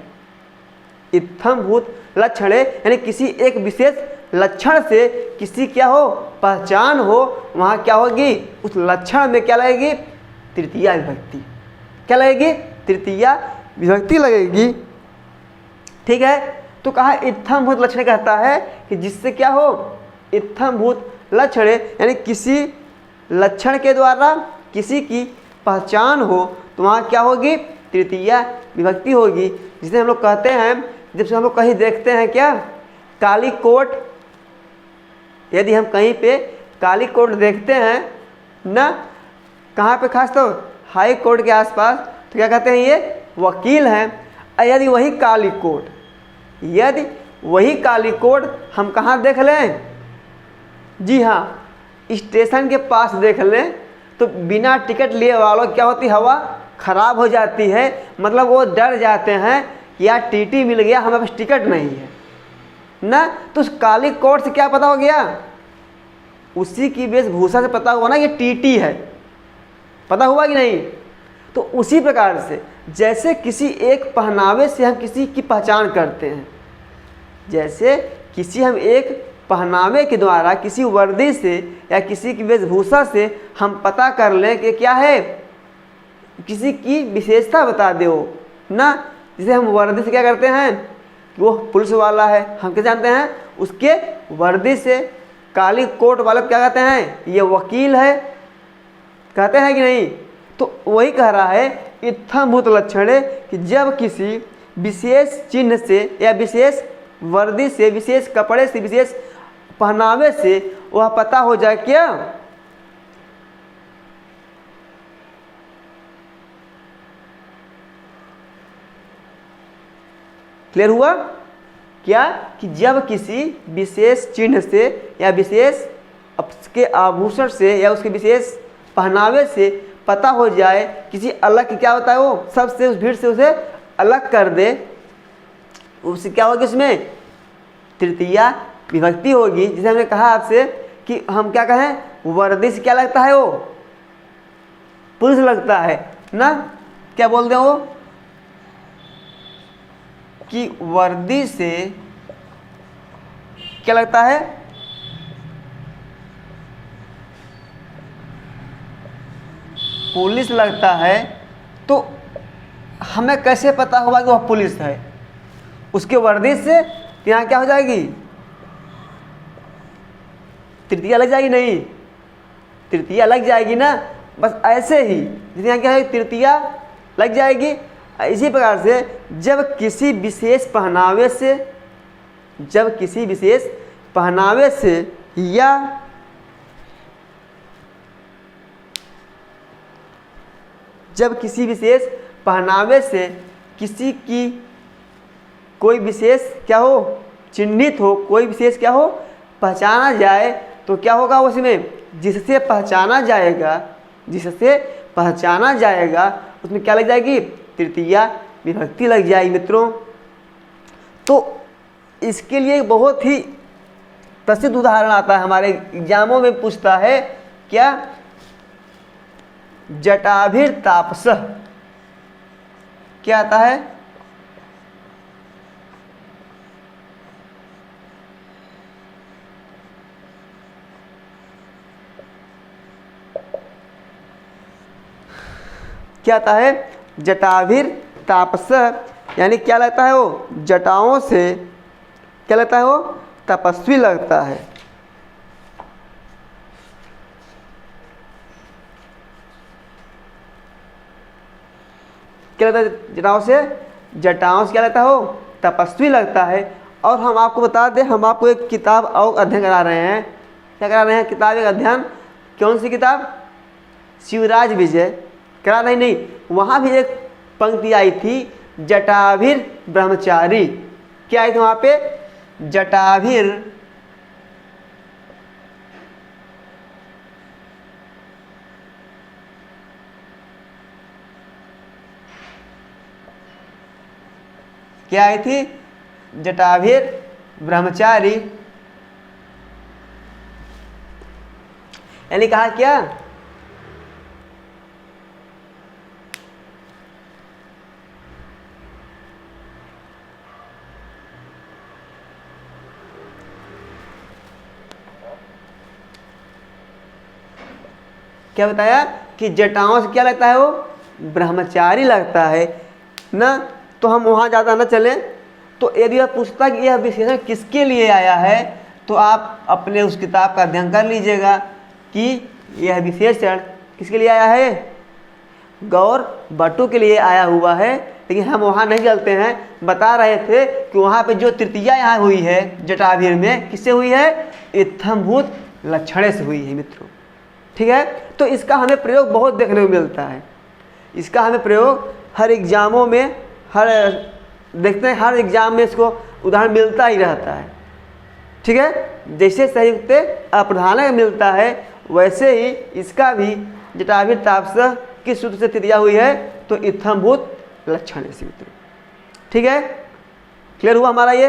इत्थंभूत लक्षणे, यानी किसी एक विशेष लक्षण से किसी क्या हो, पहचान हो, वहाँ क्या होगी, उस लक्षण में क्या लगेगी, तृतीया विभक्ति। क्या लगेगी, तृतीया विभक्ति लगेगी। ठीक है, तो कहा इत्थंभूत लक्षण कहता है कि जिससे क्या हो, इत्थंभूत लक्षण, यानी किसी लक्षण के द्वारा किसी की पहचान हो, तो वहाँ क्या होगी, तृतीया विभक्ति होगी। जिसे हम लोग कहते हैं, जब हम लोग कहीं देखते हैं क्या, काली कोट, यदि हम कहीं पे काली कोट देखते हैं ना, कहाँ पे, खास तो हाई कोर्ट के आसपास, तो क्या कहते हैं, ये वकील हैं। यदि वही काली कोट यदि वही काली कोट हम कहाँ देख लें? जी हाँ, स्टेशन के पास देख लें तो बिना टिकट लिए वालों क्या होती, हवा खराब हो जाती है। मतलब वो डर जाते हैं या टीटी मिल गया, हमारे पास टिकट नहीं है ना। तो उस काली कोट से क्या पता हो गया? उसी की वेशभूषा से पता हुआ ना ये टीटी है। पता हुआ कि नहीं? तो उसी प्रकार से जैसे किसी एक पहनावे से हम किसी की पहचान करते हैं, जैसे किसी हम एक पहनावे के द्वारा किसी वर्दी से या किसी की वेशभूषा से हम पता कर लें कि क्या है, किसी की विशेषता बता दो ना। जिसे हम वर्दी से क्या करते हैं कि वो पुलिस वाला है, हम क्या जानते हैं? उसके वर्दी से। काली कोट वाले क्या कहते हैं? ये वकील है, कहते हैं कि नहीं? तो वही कह रहा है इत्थंभूत लक्षण है कि जब किसी विशेष चिन्ह से या विशेष वर्दी से, विशेष कपड़े से, विशेष पहनावे से वह पता हो जाए क्या? क्लियर हुआ क्या? कि जब किसी विशेष चिन्ह से या विशेष उसके आभूषण से या उसके विशेष पहनावे से पता हो जाए किसी अलग की, क्या होता है वो सबसे, उस भीड़ से उसे अलग कर दे, उससे क्या होगी? उसमें तृतीया विभक्ति होगी। जिसे हमने कहा आपसे कि हम क्या कहें, वर्दी से क्या लगता है? वो पुरुष लगता है ना। क्या बोलते हैं वो कि वर्दी से क्या लगता है? पुलिस लगता है। तो हमें कैसे पता होगा कि वह पुलिस है? उसके वर्दी से यहाँ क्या हो जाएगी? तृतीया लग जाएगी? नहीं, तृतीया लग जाएगी ना। बस ऐसे ही जैसे यहाँ क्या है, तृतीया लग जाएगी। इसी प्रकार से जब किसी विशेष पहनावे से, जब किसी विशेष पहनावे से या जब किसी विशेष पहनावे से किसी की कोई विशेष क्या हो, चिन्हित हो, कोई विशेष क्या हो, पहचाना जाए, तो क्या होगा उसमें? जिससे पहचाना जाएगा, जिससे पहचाना जाएगा उसमें क्या लग जाएगी? तृतीया विभक्ति लग जाएगी मित्रों। तो इसके लिए बहुत ही प्रसिद्ध उदाहरण आता है, हमारे एग्जामों में पूछता है क्या? जटाभिर तापसः। क्या आता है? क्या आता है? जटाभिर तापसः, यानी क्या लगता है वो? जटाओं से क्या लगता है? वो तपस्वी लगता है। क्या लगता है? जटाओं से, जटाओं से क्या लगता है? वो तपस्वी लगता है। और हम आपको बता दें, हम आपको एक किताब और अध्ययन करा रहे हैं। क्या करा रहे हैं? किताब एक अध्ययन। कौन सी किताब? शिवराज विजय करा रहे? नहीं, वहाँ भी एक पंक्ति आई थी, जटाभिर ब्रह्मचारी। क्या आई थी वहाँ पे? जटाभिर क्या आई थी? जटाभिर ब्रह्मचारी। यानी कहा क्या? क्या बताया कि जटाओं से क्या लगता है? वो ब्रह्मचारी लगता है ना। तो हम वहाँ ज़्यादा न चलें। तो यदि आप पूछता कि यह विशेषण किसके लिए आया है, तो आप अपने उस किताब का अध्ययन कर लीजिएगा कि यह विशेषण किसके लिए आया है? गौर बटु के लिए आया हुआ है। लेकिन हम वहाँ नहीं चलते हैं, बता रहे थे कि वहाँ पे जो तृतीया यहाँ हुई है जटाभिर में, किससे हुई है? इत्थंभूत लक्षणे से हुई है मित्रों। ठीक है, तो इसका हमें प्रयोग बहुत देखने को मिलता है। इसका हमें प्रयोग हर एग्जामों में, हर देखते हैं हर एग्जाम में इसको उदाहरण मिलता ही रहता है। ठीक है, जैसे संयुक्त अप्रधानक मिलता है वैसे ही इसका भी जटाभिर तापस किस सूत्र से तृतीया हुई है, तो इत्थम्भूत लक्षण इसी मित्रों। ठीक है, क्लियर हुआ हमारा ये।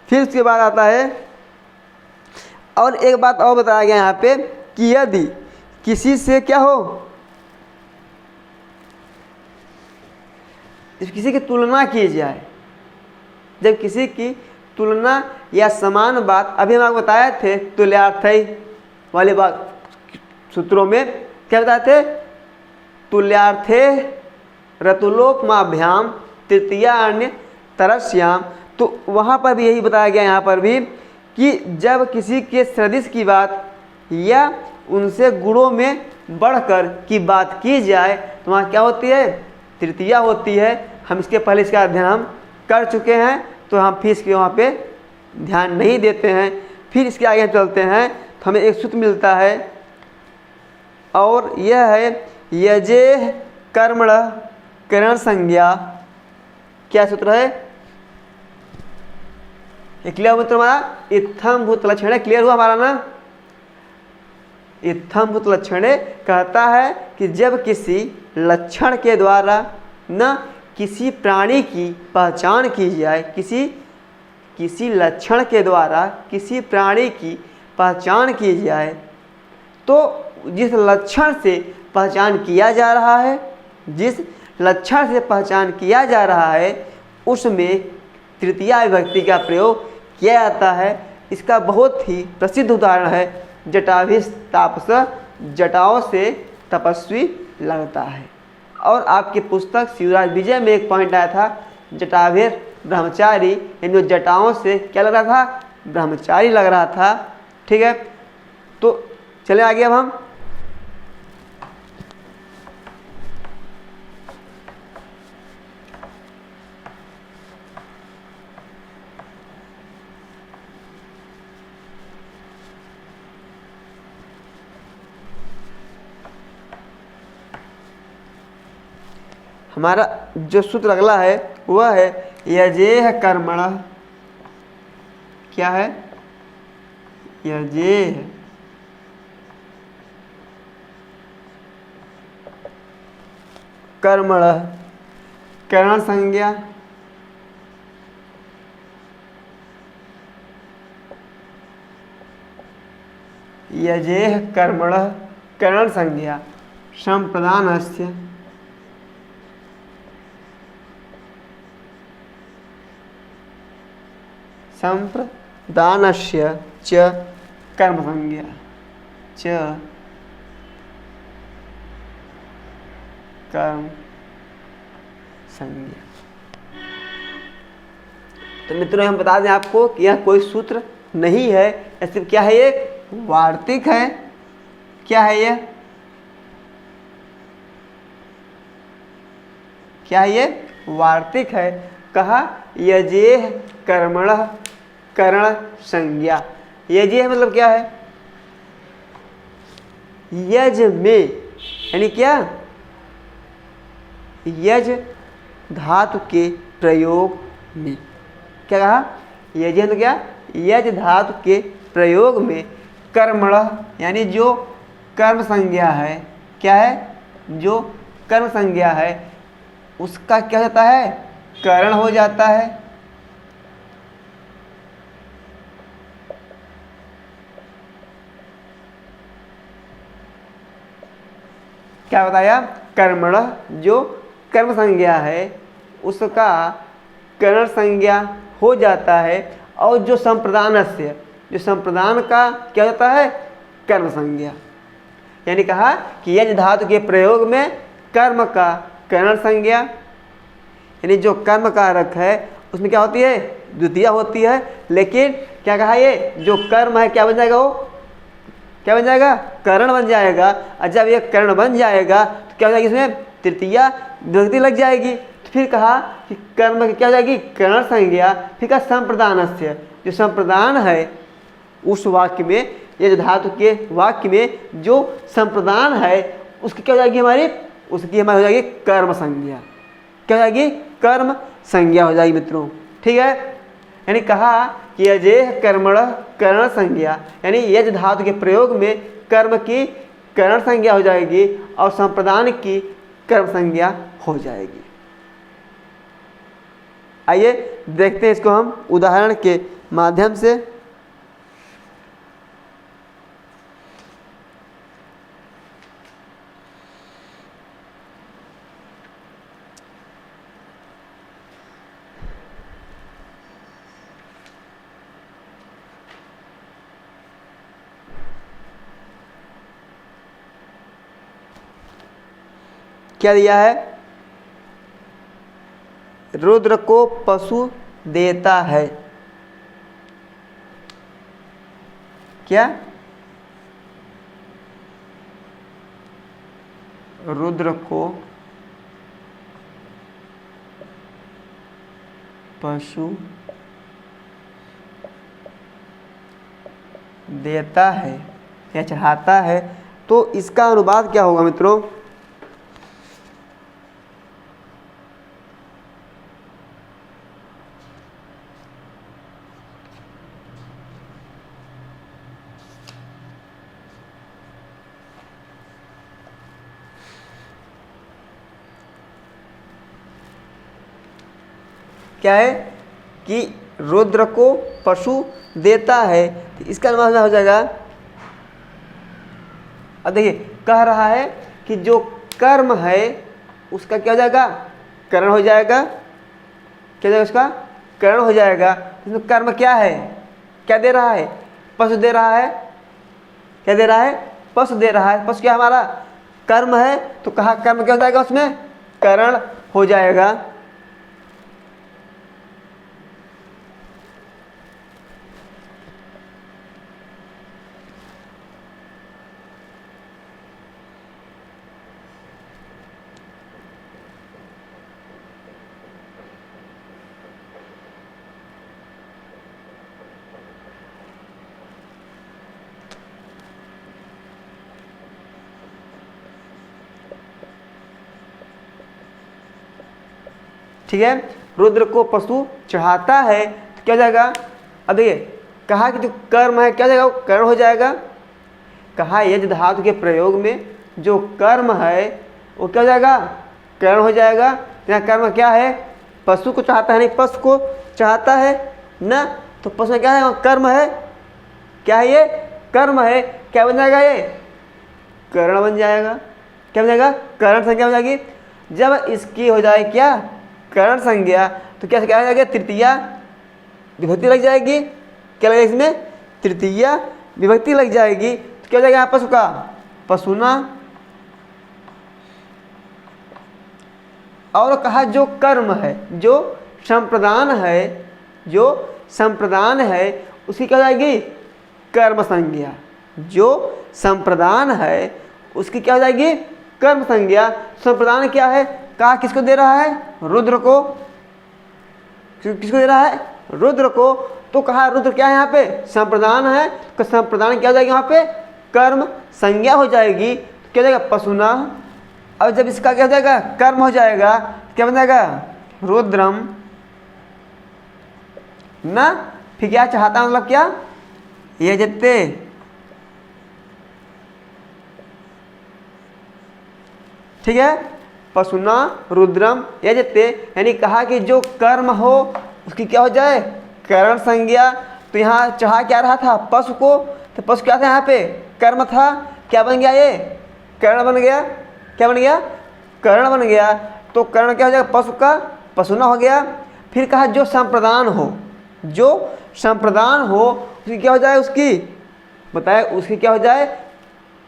फिर उसके बाद आता है, और एक बात और बताया गया यहाँ पे कि यदि किसी से क्या हो, किसी की तुलना की जाए, जब किसी की तुलना या समान बात, अभी हम आपको बताए थे तुल्यार्थी वाली बात सूत्रों में क्या बताए थे, तुल्यार्थे रतुलोपमाभ्याम तृतीया अन्य तरस्याम, तो वहाँ पर भी यही बताया गया यहाँ पर भी कि जब किसी के सदृश की बात या उनसे गुणों में बढ़कर की बात की जाए तो वहाँ क्या होती है, तृतीया होती है। हम इसके पहले इसका अध्ययन हम कर चुके हैं, तो हम फिर इसके वहाँ पे ध्यान नहीं देते हैं। फिर इसके आगे चलते हैं तो हमें एक सूत्र मिलता है, और यह है यजेह कर्मण करण संज्ञा। क्या सूत्र है, क्लियर मित्र हमारा, इत्थम्भूत लक्षण है। क्लियर हुआ हमारा ना, इत्थम्भूत लक्षण कहता है कि जब किसी लक्षण के द्वारा न किसी प्राणी की पहचान की जाए, किसी लक्षण के द्वारा किसी प्राणी की पहचान की जाए, तो जिस लक्षण से पहचान किया जा रहा है, जिस लक्षण से पहचान किया जा रहा है उसमें तृतीया विभक्ति का प्रयोग किया जाता है। इसका बहुत ही प्रसिद्ध उदाहरण है जटाभिर तापस, जटाओं से तपस्वी लगता है। और आपकी पुस्तक शिवराज विजय में एक पॉइंट आया था, जटाभिर ब्रह्मचारी, यानी जटाओं से क्या लग रहा था, ब्रह्मचारी लग रहा था। ठीक है, तो चले आगे अब हम। हमारा जो सूत्र अगला है वह है यजेह कर्मण। क्या है, यजेह कर्मण करण संज्ञा, यजेह कर्मण करण संज्ञा संप्रदानस्य संप्रदानस्य च कर्म संज्ञा च कर्म संज्ञा। तो मित्रों हम बता दें आपको कि यह कोई सूत्र नहीं है, सिर्फ क्या है, ये वार्तिक है। क्या है ये, क्या है ये, वार्तिक है। कहा यजेह कर्मण करण संज्ञा। यजेह मतलब क्या है, यज में, यानी क्या, यज धातु के प्रयोग में। क्या कहा, यजेह तो क्या, यज धातु के प्रयोग में कर्मण, यानी जो कर्म संज्ञा है, क्या है, जो कर्म संज्ञा है उसका क्या होता है, करण हो जाता है। क्या बताया, कर्मण जो कर्म संज्ञा है उसका करण संज्ञा हो जाता है, और जो संप्रदानस्य, जो संप्रदान का क्या होता है, कर्म संज्ञा। यानी कहा कि यज धातु के प्रयोग में कर्म का करण संज्ञा, यानी जो कर्म कारक है उसमें क्या होती है, द्वितीया होती है। लेकिन क्या कहा, ये जो कर्म है क्या बन जाएगा, वो क्या बन जाएगा, करण बन जाएगा। और जब ये करण बन जाएगा तो क्या हो जाएगी, इसमें तृतीया विभक्ति लग जाएगी। तो फिर कहा कि कर्म क्या हो जाएगी, करण संज्ञा। फिर कहा संप्रदानस्य, जो संप्रदान है उस वाक्य में, ये जो धातु के वाक्य में जो संप्रदान है उसकी क्या हो जाएगी, हमारी उसकी हमारी हो जाएगी कर्म संज्ञा। क्या हो जाएगी? कर्म संज्ञा हो जाएगी मित्रों। ठीक है, यानी कहा कि यजेह कर्मणः करण संज्ञा, यानी यज धातु के प्रयोग में कर्म की करण संज्ञा हो जाएगी और संप्रदान की कर्म संज्ञा हो जाएगी। आइए देखते हैं इसको हम उदाहरण के माध्यम से। क्या दिया है? रुद्र को पशु देता है। क्या? रुद्र को पशु देता है या चढ़ाता है, तो इसका अनुवाद क्या होगा मित्रों? क्या है कि रुद्र को पशु देता है, तो इसका अनुवाद हो जाएगा। अब देखिए कह रहा है कि जो कर्म है उसका क्या हो जाएगा? करण हो जाएगा। क्या हो जाएगा? उसका करण हो जाएगा। इसमें कर्म क्या है? क्या दे रहा है? पशु दे रहा है। क्या दे रहा है? पशु दे रहा है। पशु क्या हमारा कर्म है, तो कहा कर्म क्या हो जाएगा? उसमें करण हो जाएगा। ठीक है, रुद्र को पशु चढ़ाता है, तो क्या हो जाएगा? अब देखिए कहा कि जो कर्म है क्या हो जाएगा? वो कर्ण हो जाएगा। कहा यज धातु के प्रयोग में जो कर्म है वो क्या हो जाएगा? कर्ण हो जाएगा। यहाँ कर्म क्या है? पशु को चाहता है, नहीं पशु को चाहता है ना, तो पशु में क्या है? कर्म है। क्या है ये? कर्म है। क्या बन जाएगा? ये कर्ण बन जाएगा। क्या बन जाएगा? कर्ण संज्ञा हो जाएगी। जब इसकी हो जाए क्या? करण संज्ञा, तो क्या क्या हो जाएगा? तृतीया विभक्ति लग जाएगी। क्या लगेगा इसमें? तृतीया विभक्ति लग जाएगी। तो क्या हो जाएगा यहाँ पशु का? पशुना। और कहा जो कर्म है, जो संप्रदान है, जो संप्रदान है उसकी क्या हो जाएगी? कर्म संज्ञा। जो संप्रदान है उसकी क्या हो जाएगी? कर्म संज्ञा। संप्रदान क्या है? कहा किसको दे रहा है? रुद्र को। किसको दे रहा है? रुद्र को। तो कहा रुद्र क्या है यहाँ पे? संप्रदान है, तो संप्रदान क्या हो जाएगी? यहाँ पे कर्म संज्ञा हो जाएगी। तो क्या हो जाएगा? पशुना। अब जब इसका क्या हो जाएगा? कर्म हो जाएगा, क्या बन जाएगा? रुद्रम ना। फिर क्या चाहता मतलब क्या? ये जत्ते। ठीक है, पशुना रुद्रम यजते, यानी कहा कि जो कर्म हो उसकी क्या हो जाए? करण संज्ञा। तो यहाँ चाह क्या रहा था? पशु को। तो पशु क्या था? यहाँ पे कर्म था। क्या बन गया? ये कर्ण बन गया। क्या बन गया? कर्ण बन गया। तो कर्ण क्या हो जाएगा? पशु का पशुना हो गया। फिर कहा जो संप्रदान हो, जो संप्रदान हो उसकी क्या हो जाए? उसकी बताए उसकी क्या हो जाए?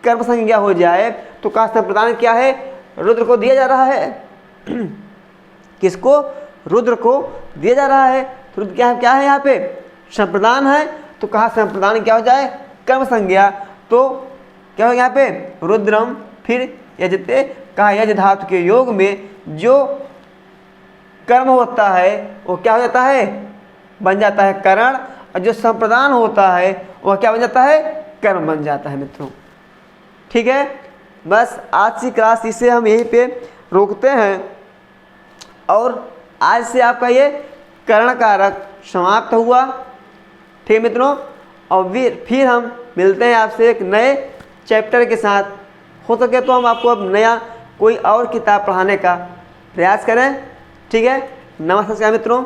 कर्म संज्ञा हो जाए। तो कहा संप्रदान क्या है? रुद्र को दिया जा रहा है। किसको? रुद्र को दिया जा रहा है। तो रुद्र क्या है यहाँ पे? संप्रदान है। तो कहा संप्रदान क्या हो जाए? कर्म संज्ञा। तो क्या हो यहाँ पे? रुद्रम। फिर यजते, कहा यज धातु के योग में जो कर्म होता है वो क्या हो जाता है? बन जाता है करण। और जो संप्रदान होता है वह क्या बन जाता है? कर्म बन जाता है मित्रों। ठीक है, बस आज की क्लास इसे हम यहीं पे रोकते हैं और आज से आपका ये करण कारक समाप्त हुआ। ठीक मित्रों, और फिर हम मिलते हैं आपसे एक नए चैप्टर के साथ। हो सके तो हम आपको अब नया कोई और किताब पढ़ाने का प्रयास करें। ठीक है, नमस्कार मित्रों।